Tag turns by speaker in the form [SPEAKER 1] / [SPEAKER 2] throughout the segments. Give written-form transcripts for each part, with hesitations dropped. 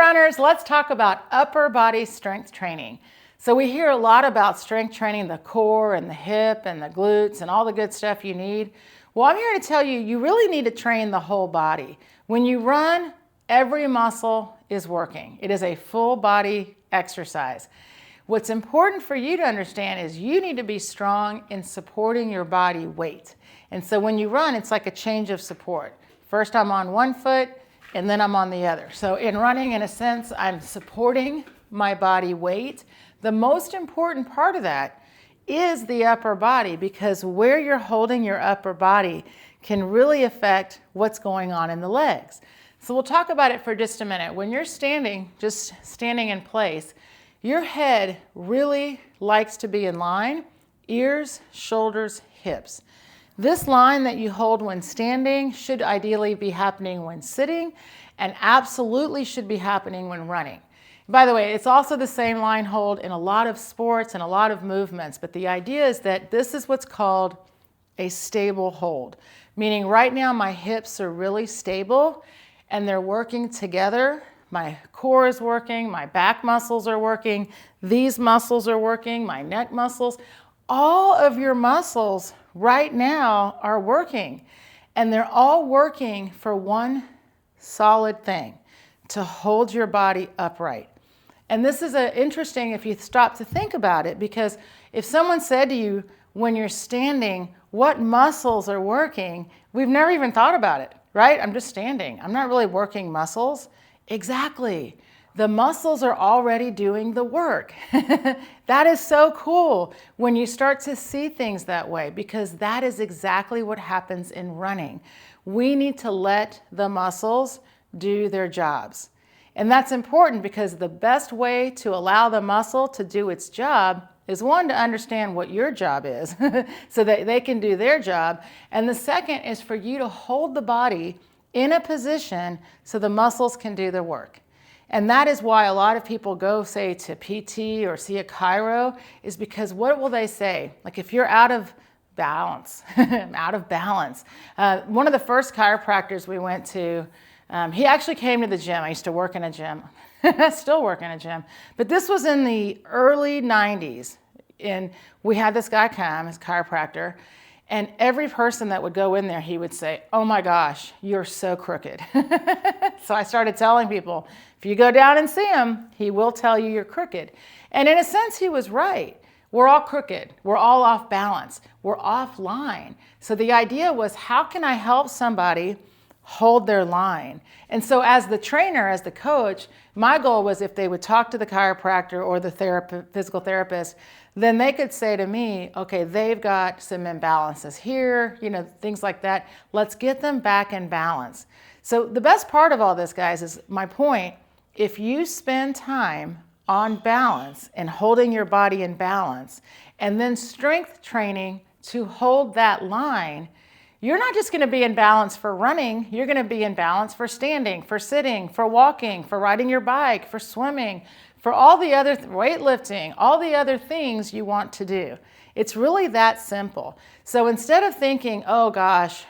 [SPEAKER 1] runners, let's talk about upper body strength training. So we hear a lot about strength training, the core and the hip and the glutes and all the good stuff you need. Well, I'm here to tell you, you really need to train the whole body. When you run, every muscle is working. It is a full body exercise. What's important for you to understand is you need to be strong in supporting your body weight. And so when you run, it's like a change of support. First I'm on one foot and then I'm on the other. So in running, in a sense, I'm supporting my body weight. The most important part of that is the upper body, because where you're holding your upper body can really affect what's going on in the legs. So we'll talk about it for just a minute. When you're standing, just standing in place, your head really likes to be in line, ears, shoulders, hips. This line that you hold when standing should ideally be happening when sitting, and absolutely should be happening when running. By the way, it's also the same line hold in a lot of sports and a lot of movements, but the idea is that this is what's called a stable hold, meaning right now my hips are really stable and they're working together. My core is working, my back muscles are working, these muscles are working, my neck muscles. All of your muscles right now are working, and they're all working for one solid thing: to hold your body upright. And this is interesting if you stop to think about it, because if someone said to you when you're standing, what muscles are working, we've never even thought about it, right? I'm just standing. I'm not really working muscles. Exactly. The muscles are already doing the work. That is so cool when you start to see things that way, because that is exactly what happens in running. We need to let the muscles do their jobs. And that's important, because the best way to allow the muscle to do its job is, one, to understand what your job is so that they can do their job. And the second is for you to hold the body in a position so the muscles can do their work. And that is why a lot of people go, say, to PT or see a chiro, is because what will they say? Like, if you're out of balance, out of balance. One of the first chiropractors we went to, he actually came to the gym. I used to work in a gym. Still work in a gym. But this was in the early 90s. And we had this guy come, his chiropractor, and every person that would go in there, he would say, "Oh my gosh, you're so crooked." So I started telling people, if you go down and see him, he will tell you you're crooked. And in a sense, he was right. We're all crooked. We're all off balance. We're offline. So the idea was, how can I help somebody hold their line? And so as the trainer, as the coach, my goal was, if they would talk to the chiropractor or the physical therapist, then they could say to me, okay, they've got some imbalances here, things like that. Let's get them back in balance. So the best part of all this, guys, is my point. If you spend time on balance and holding your body in balance, and then strength training to hold that line, you're not just going to be in balance for running, you're going to be in balance for standing, for sitting, for walking, for riding your bike, for swimming, for all the other weightlifting, all the other things you want to do. It's really that simple. So instead of thinking, oh gosh,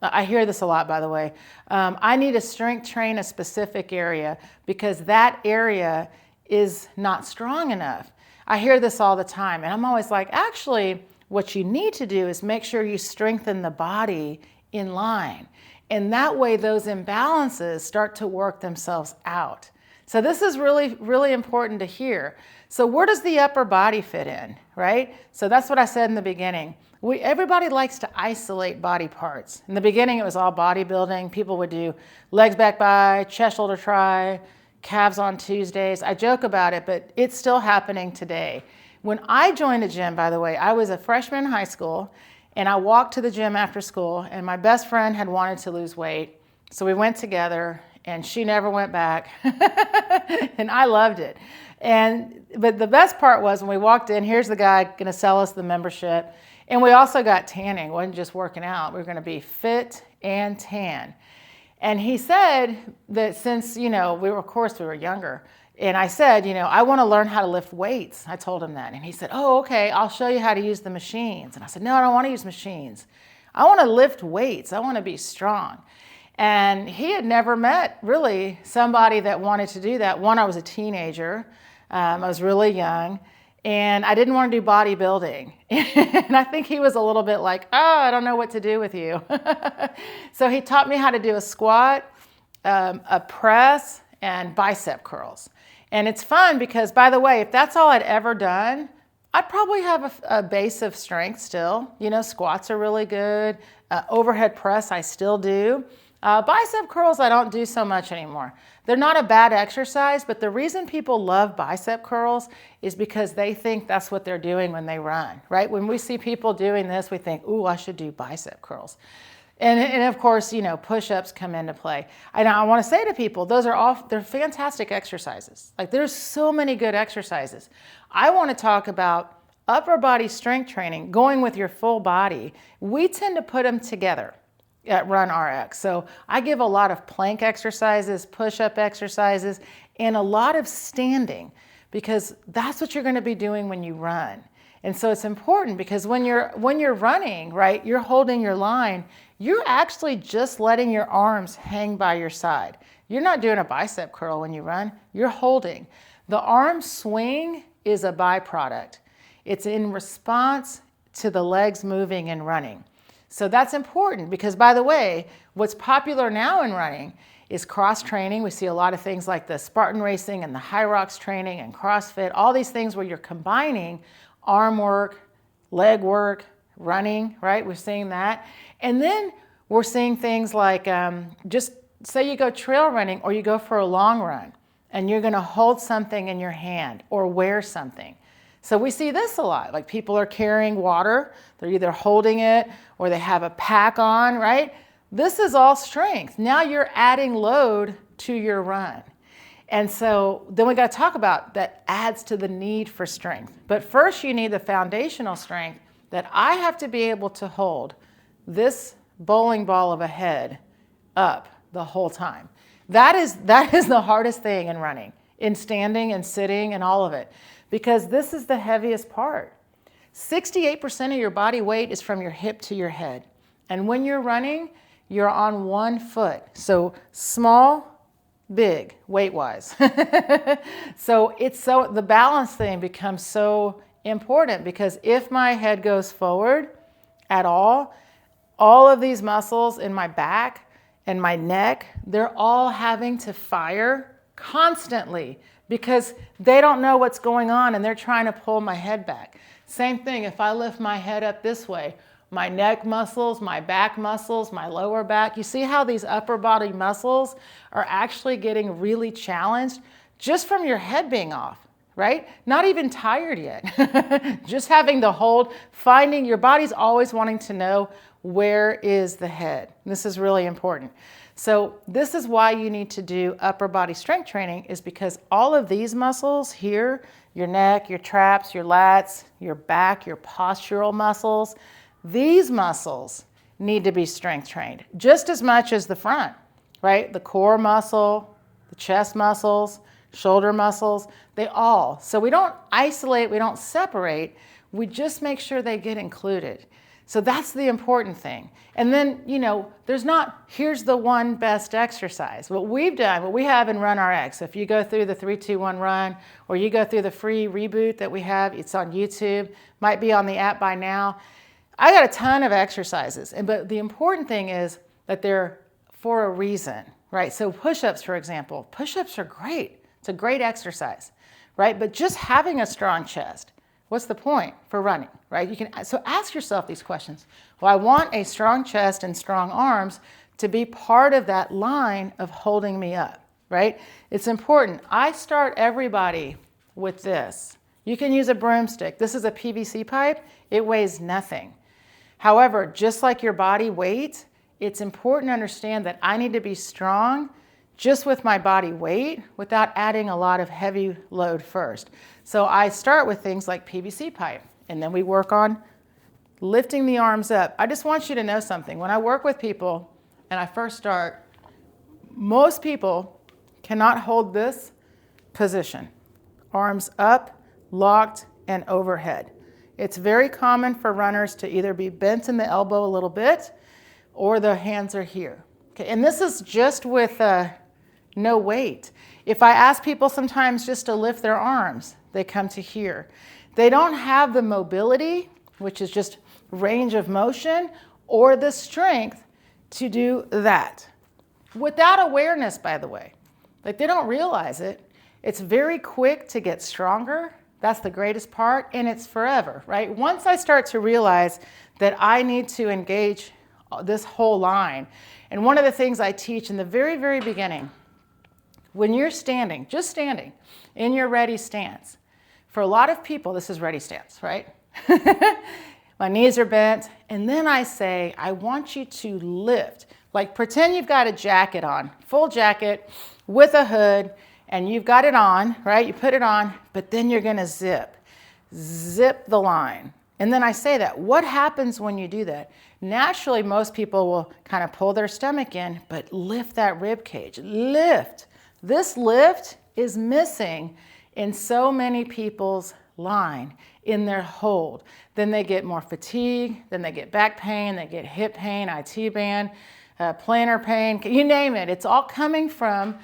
[SPEAKER 1] I hear this a lot, by the way, I need to strength train a specific area because that area is not strong enough. I hear this all the time, and I'm always like, actually, what you need to do is make sure you strengthen the body in line. And that way those imbalances start to work themselves out. So this is really, really important to hear. So where does the upper body fit in, right? So that's what I said in the beginning. Everybody likes to isolate body parts. In the beginning, it was all bodybuilding. People would do legs back by, chest, shoulder, tri, calves on Tuesdays. I joke about it, but it's still happening today. When I joined a gym, by the way, I was a freshman in high school, and I walked to the gym after school, and my best friend had wanted to lose weight. So we went together, and she never went back. And I loved it. But the best part was when we walked in, here's the guy going to sell us the membership. And we also got tanning. It wasn't just working out. We were going to be fit and tan. And he said that since, we were younger. And I said, I want to learn how to lift weights. I told him that. And he said, oh, okay, I'll show you how to use the machines. And I said, no, I don't want to use machines. I want to lift weights. I want to be strong. And he had never met really somebody that wanted to do that. One, I was a teenager. I was really young. And I didn't want to do bodybuilding. And I think he was a little bit like, oh, I don't know what to do with you. So he taught me how to do a squat, a press, and bicep curls. And it's fun because, by the way, if that's all I'd ever done, I'd probably have a base of strength still. You know, squats are really good. Overhead press, I still do. Bicep curls, I don't do so much anymore. They're not a bad exercise, but the reason people love bicep curls is because they think that's what they're doing when they run, right? When we see people doing this, we think, ooh, I should do bicep curls. And of course, you know, push-ups come into play. And I want to say to people, they're fantastic exercises. Like, there's so many good exercises. I want to talk about upper body strength training, going with your full body. We tend to put them together at Run RX. So I give a lot of plank exercises, push-up exercises, and a lot of standing, because that's what you're going to be doing when you run. And so it's important because when you're running, right, you're holding your line, you're actually just letting your arms hang by your side. You're not doing a bicep curl when you run, you're holding. The arm swing is a byproduct. It's in response to the legs moving and running. So that's important because, by the way, what's popular now in running is cross training. We see a lot of things like the Spartan racing and the High Rocks training and CrossFit, all these things where you're combining arm work, leg work, running, right? We're seeing that. And then we're seeing things like just say you go trail running or you go for a long run and you're going to hold something in your hand or wear something. So we see this a lot, like people are carrying water, they're either holding it or they have a pack on, right? This is all strength. Now you're adding load to your run. And so then we got to talk about that adds to the need for strength. But first you need the foundational strength that I have to be able to hold this bowling ball of a head up the whole time. That is the hardest thing in running, in standing and sitting and all of it. Because this is the heaviest part. 68% of your body weight is from your hip to your head. And when you're running, you're on one foot. So small, big, weight-wise. So the balance thing becomes so important because if my head goes forward at all of these muscles in my back and my neck, they're all having to fire constantly, because they don't know what's going on and they're trying to pull my head back. Same thing, if I lift my head up this way, my neck muscles, my back muscles, my lower back, you see how these upper body muscles are actually getting really challenged just from your head being off, right? Not even tired yet. Just having to hold, finding your body's always wanting to know where is the head. This is really important. So this is why you need to do upper body strength training, is because all of these muscles here, your neck, your traps, your lats, your back, your postural muscles, these muscles need to be strength trained just as much as the front, right? The core muscle, the chest muscles, shoulder muscles, they all. So we don't isolate, we don't separate, we just make sure they get included. So that's the important thing. And then, you know, there's not, here's the one best exercise. What we've done, what we have in Run RX, if you go through the 3-2-1 run, or you go through the free reboot that we have, it's on YouTube, might be on the app by now. I got a ton of exercises, but the important thing is that they're for a reason, right? So push-ups, for example, push-ups are great. It's a great exercise, right? But just having a strong chest, what's the point for running, right? So ask yourself these questions. Well, I want a strong chest and strong arms to be part of that line of holding me up, right? It's important. I start everybody with this. You can use a broomstick. This is a PVC pipe. It weighs nothing. However, just like your body weight, it's important to understand that I need to be strong just with my body weight without adding a lot of heavy load first. So I start with things like PVC pipe, and then we work on lifting the arms up. I just want you to know something. When I work with people and I first start, most people cannot hold this position. Arms up, locked, and overhead. It's very common for runners to either be bent in the elbow a little bit or the hands are here. Okay, and this is just with no weight. If I ask people sometimes just to lift their arms, they come to here. They don't have the mobility, which is just range of motion, or the strength to do that. Without awareness, by the way. Like, they don't realize it. It's very quick to get stronger. That's the greatest part, and it's forever, right? Once I start to realize that I need to engage this whole line, and one of the things I teach in the very, very beginning, when you're standing, just standing in your ready stance, for a lot of people, this is ready stance, right? My knees are bent, and then I say, I want you to lift. Like, pretend you've got a jacket on, full jacket with a hood, and you've got it on, right? You put it on, but then you're gonna zip the line. And then I say that. What happens when you do that? Naturally, most people will kind of pull their stomach in, but lift that rib cage. Lift. This lift is missing in so many people's line, in their hold. Then they get more fatigue, then they get back pain, they get hip pain, IT band, plantar pain, you name it. It's all coming from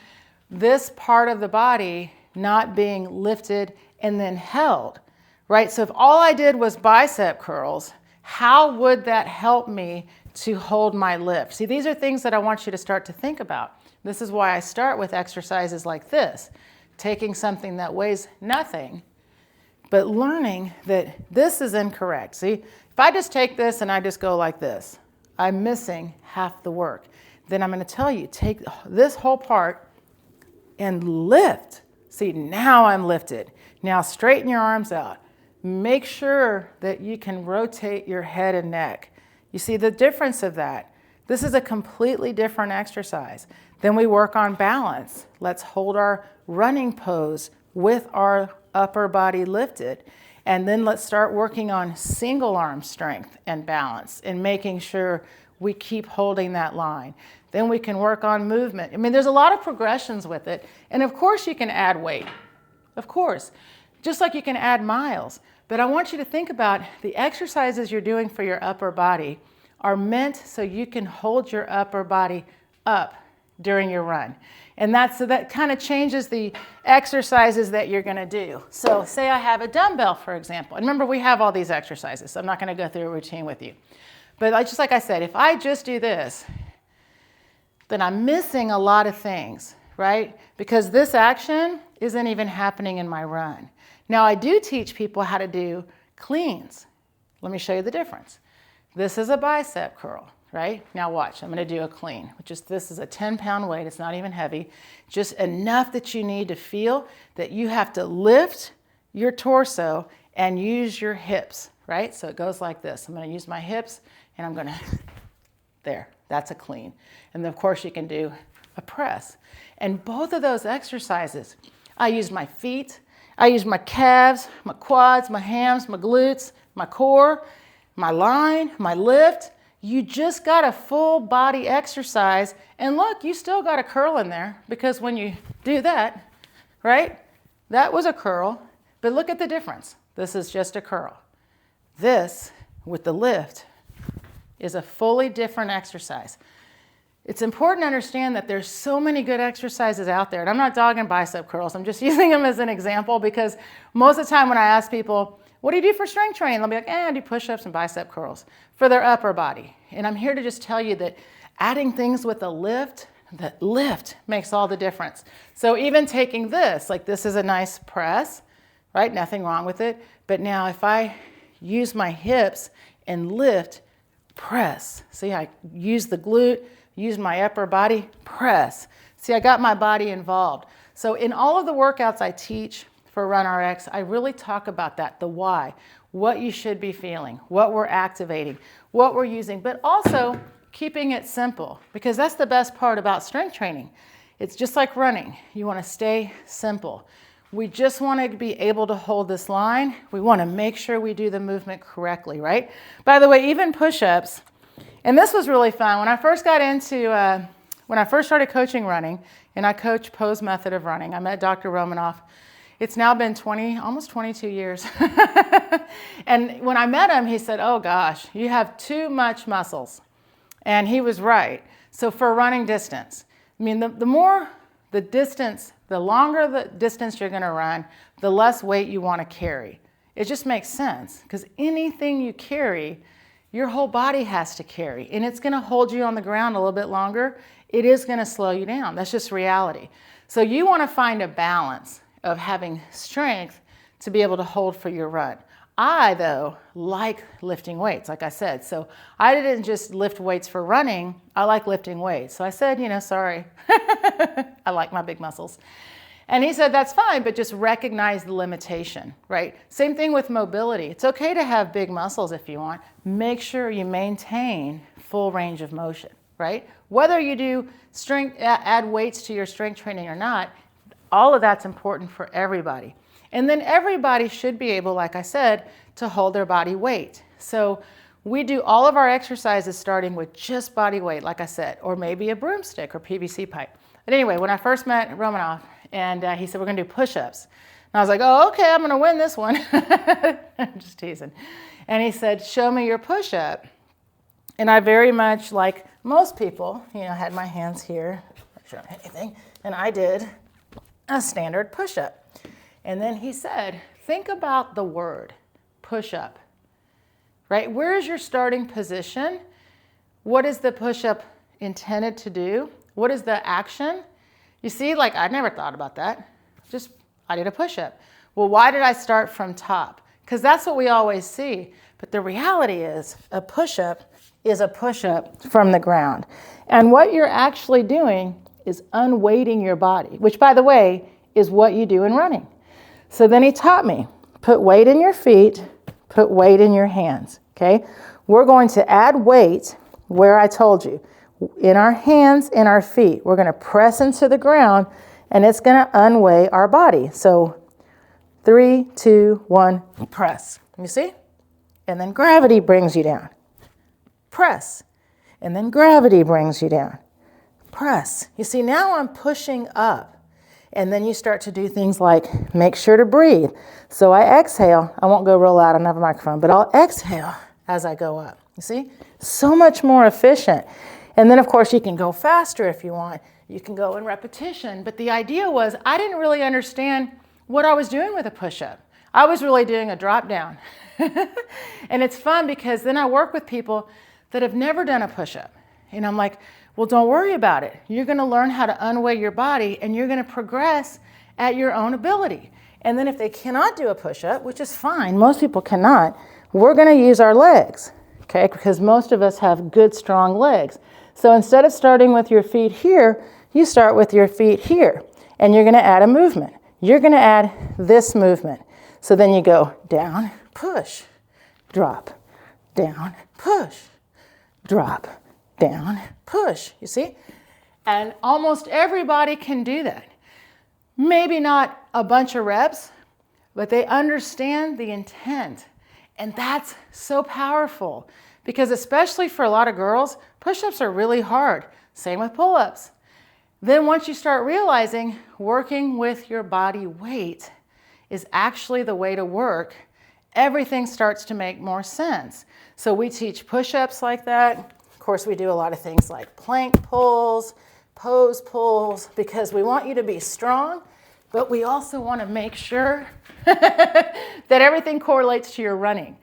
[SPEAKER 1] this part of the body not being lifted and then held, right? So if all I did was bicep curls, how would that help me to hold my lift? See, these are things that I want you to start to think about. This is why I start with exercises like this, taking something that weighs nothing, but learning that this is incorrect. See, if I just take this and I just go like this, I'm missing half the work. Then I'm going to tell you, take this whole part and lift. See, now I'm lifted. Now straighten your arms out. Make sure that you can rotate your head and neck. You see the difference of that? This is a completely different exercise. Then we work on balance. Let's hold our running pose with our upper body lifted. And then let's start working on single arm strength and balance and making sure we keep holding that line. Then we can work on movement. I mean, there's a lot of progressions with it. And of course you can add weight, of course, just like you can add miles. But I want you to think about the exercises you're doing for your upper body are meant so you can hold your upper body up during your run. And that kind of changes the exercises that you're gonna do. So say I have a dumbbell, for example. And remember, we have all these exercises, so I'm not gonna go through a routine with you. But just like I said, if I just do this, then I'm missing a lot of things, right? Because this action isn't even happening in my run. Now, I do teach people how to do cleans. Let me show you the difference. This is a bicep curl, right? Now watch, I'm gonna do a clean, this is a 10-pound weight, it's not even heavy, just enough that you need to feel that you have to lift your torso and use your hips, right? So it goes like this. I'm gonna use my hips and I'm gonna, there, that's a clean. And then of course you can do a press. And both of those exercises, I use my feet, I use my calves, my quads, my hams, my glutes, my core, my line, my lift. You just got a full body exercise. And look, you still got a curl in there because when you do that, right? That was a curl, but look at the difference. This is just a curl. This, with the lift, is a fully different exercise. It's important to understand that there's so many good exercises out there. And I'm not dogging bicep curls. I'm just using them as an example because most of the time when I ask people, what do you do for strength training? They'll be like, I do push-ups and bicep curls for their upper body. And I'm here to just tell you that adding things with a lift, that lift makes all the difference. So even taking this, like this is a nice press, right? Nothing wrong with it. But now if I use my hips and lift, press. See, I use the glute, use my upper body, press. See, I got my body involved. So in all of the workouts I teach for RunRx, I really talk about that, the why, what you should be feeling, what we're activating, what we're using, but also keeping it simple, because that's the best part about strength training. It's just like running. You want to stay simple. We just want to be able to hold this line. We want to make sure we do the movement correctly, right? By the way, even push-ups, and this was really fun. When I first got into, when I first started coaching running, and I coach Poe's method of running, I met Dr. Romanoff. It's now been almost 22 years. And when I met him, he said, oh gosh, you have too much muscles. And he was right. So for running distance, I mean, the more the distance, the longer the distance you're going to run, the less weight you want to carry. It just makes sense because anything you carry, your whole body has to carry, and it's going to hold you on the ground a little bit longer. It is going to slow you down. That's just reality. So you want to find a balance of having strength to be able to hold for your run. I, though, like lifting weights, like I said. So I didn't just lift weights for running. I like lifting weights. So I said, sorry. I like my big muscles. And he said, that's fine, but just recognize the limitation, right? Same thing with mobility. It's okay to have big muscles if you want. Make sure you maintain full range of motion, right? Whether you do strength, add weights to your strength training or not, all of that's important for everybody. And then everybody should be able, like I said, to hold their body weight. So we do all of our exercises starting with just body weight, like I said, or maybe a broomstick or PVC pipe. But anyway, when I first met Romanov, and he said, we're going to do push-ups. And I was like, oh, okay, I'm going to win this one. I'm just teasing. And he said, show me your push-up. And I very much, like most people, had my hands here, not showing anything, and I did a standard push-up. And then he said, think about the word push-up, right? Where is your starting position? What is the push-up intended to do? What is the action? You see, like I never thought about that. Just, I did a push-up. Well, why did I start from top? Because that's what we always see. But the reality is a push-up is a push-up from the ground. And what you're actually doing is unweighting your body, which, by the way, is what you do in running. So then he taught me, put weight in your feet, put weight in your hands, okay? We're going to add weight where I told you. In our hands, in our feet. We're going to press into the ground, and it's going to unweigh our body. So 3, 2, 1, press. You see? And then gravity brings you down. Press. And then gravity brings you down. Press. You see, now I'm pushing up. And then you start to do things like make sure to breathe. So I exhale. I won't go real loud, I don't have a microphone, but I'll exhale as I go up. You see? So much more efficient. And then, of course, you can go faster if you want. You can go in repetition. But the idea was I didn't really understand what I was doing with a push-up. I was really doing a drop down. And it's fun because then I work with people that have never done a push-up. And I'm like, well, don't worry about it. You're going to learn how to unweigh your body, and you're going to progress at your own ability. And then if they cannot do a push-up, which is fine, most people cannot, we're going to use our legs, okay? Because most of us have good, strong legs. So instead of starting with your feet here, you start with your feet here, and you're going to add a movement. You're going to add this movement. So then you go down, push, drop, down, push, drop, down, push. You see? And almost everybody can do that. Maybe not a bunch of reps, but they understand the intent. And that's so powerful. Because especially for a lot of girls, push-ups are really hard. Same with pull-ups. Then once you start realizing working with your body weight is actually the way to work, everything starts to make more sense. So we teach push-ups like that. Of course, we do a lot of things like plank pulls, pose pulls, because we want you to be strong, but we also want to make sure that everything correlates to your running.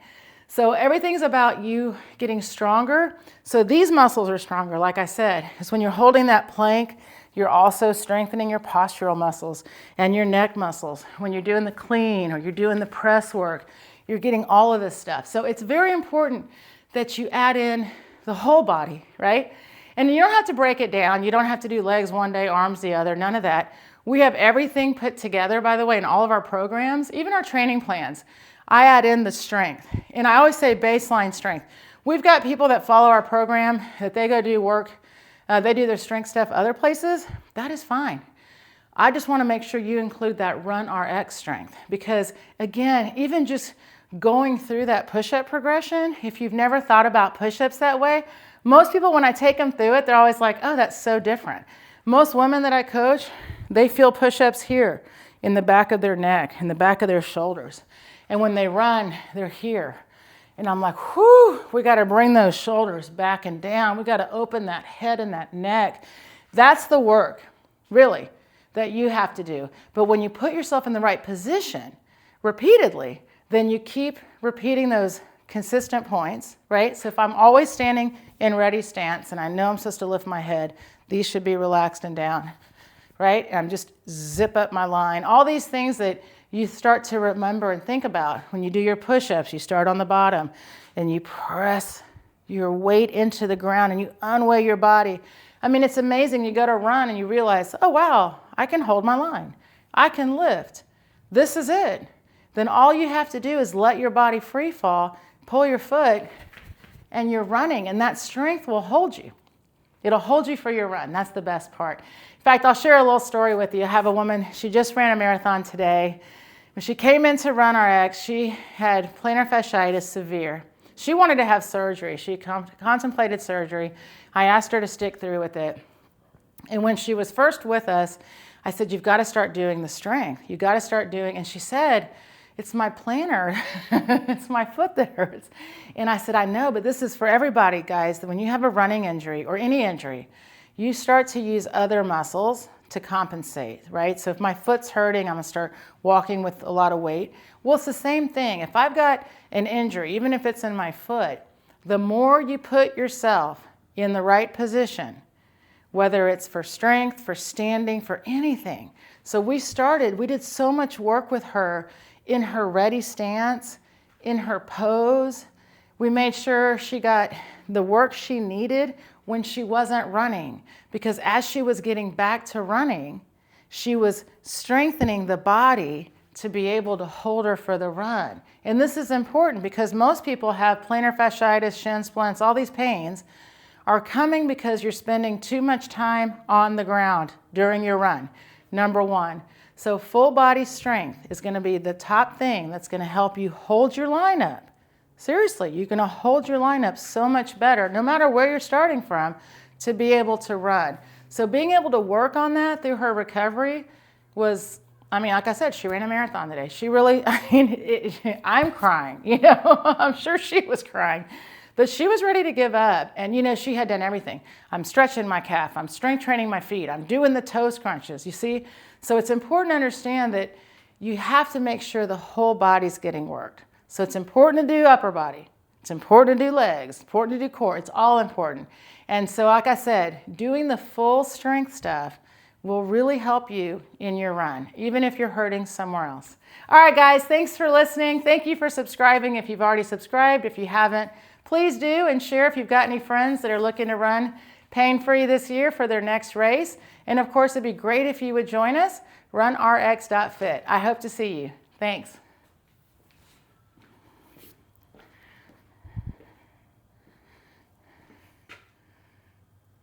[SPEAKER 1] So everything's about you getting stronger. So these muscles are stronger, like I said, because when you're holding that plank, you're also strengthening your postural muscles and your neck muscles. When you're doing the clean or you're doing the press work, you're getting all of this stuff. So it's very important that you add in the whole body, right? And you don't have to break it down. You don't have to do legs one day, arms the other, none of that. We have everything put together, by the way, in all of our programs, even our training plans. I add in the strength. And I always say baseline strength. We've got people that follow our program, that they go do work, they do their strength stuff other places. That is fine. I just want to make sure you include that Run RX strength. Because again, even just going through that push-up progression, if you've never thought about push-ups that way, most people, when I take them through it, they're always like, oh, that's so different. Most women that I coach, they feel push-ups here in the back of their neck, in the back of their shoulders. And when they run, they're here. And I'm like, whew, we got to bring those shoulders back and down. We got to open that head and that neck. That's the work, really, that you have to do. But when you put yourself in the right position repeatedly, then you keep repeating those consistent points, right? So if I'm always standing in ready stance and I know I'm supposed to lift my head, these should be relaxed and down, right? And I'm just zip up my line. All these things that you start to remember and think about when you do your push-ups. You start on the bottom and you press your weight into the ground and you unweigh your body. I mean, it's amazing. You go to run and you realize, oh, wow, I can hold my line. I can lift. This is it. Then all you have to do is let your body free fall, pull your foot, and you're running, and that strength will hold you. It'll hold you for your run. That's the best part. In fact, I'll share a little story with you. I have a woman, she just ran a marathon today. When she came in to run RX, she had plantar fasciitis severe. She wanted to have surgery. She contemplated surgery. I asked her to stick through with it. And when she was first with us, I said, you've got to start doing the strength. You've got to start doing, and she said, it's my plantar. It's my foot that hurts. And I said, I know, but this is for everybody, guys. That when you have a running injury or any injury, you start to use other muscles to compensate, right? So if my foot's hurting, I'm gonna start walking with a lot of weight. Well, it's the same thing. If I've got an injury, even if it's in my foot, the more you put yourself in the right position, whether it's for strength, for standing, for anything. So we did so much work with her in her ready stance, in her pose. We made sure she got the work she needed when she wasn't running, because as she was getting back to running, she was strengthening the body to be able to hold her for the run. And this is important because most people have plantar fasciitis, shin splints, all these pains are coming because you're spending too much time on the ground during your run, number one. So full body strength is going to be the top thing that's going to help you hold your line up. Seriously, you're going to hold your line up so much better, no matter where you're starting from, to be able to run. So being able to work on that through her recovery was, I mean, like I said, she ran a marathon today. She really, I'm crying, you know, I'm sure she was crying. But she was ready to give up. And, you know, she had done everything. I'm stretching my calf. I'm strength training my feet. I'm doing the toes crunches, you see? So it's important to understand that you have to make sure the whole body's getting worked. So it's important to do upper body. It's important to do legs. It's important to do core. It's all important. And so, like I said, doing the full strength stuff will really help you in your run, even if you're hurting somewhere else. All right, guys, thanks for listening. Thank you for subscribing if you've already subscribed. If you haven't, please do, and share if you've got any friends that are looking to run pain-free this year for their next race. And of course, it'd be great if you would join us, runrx.fit. I hope to see you. Thanks.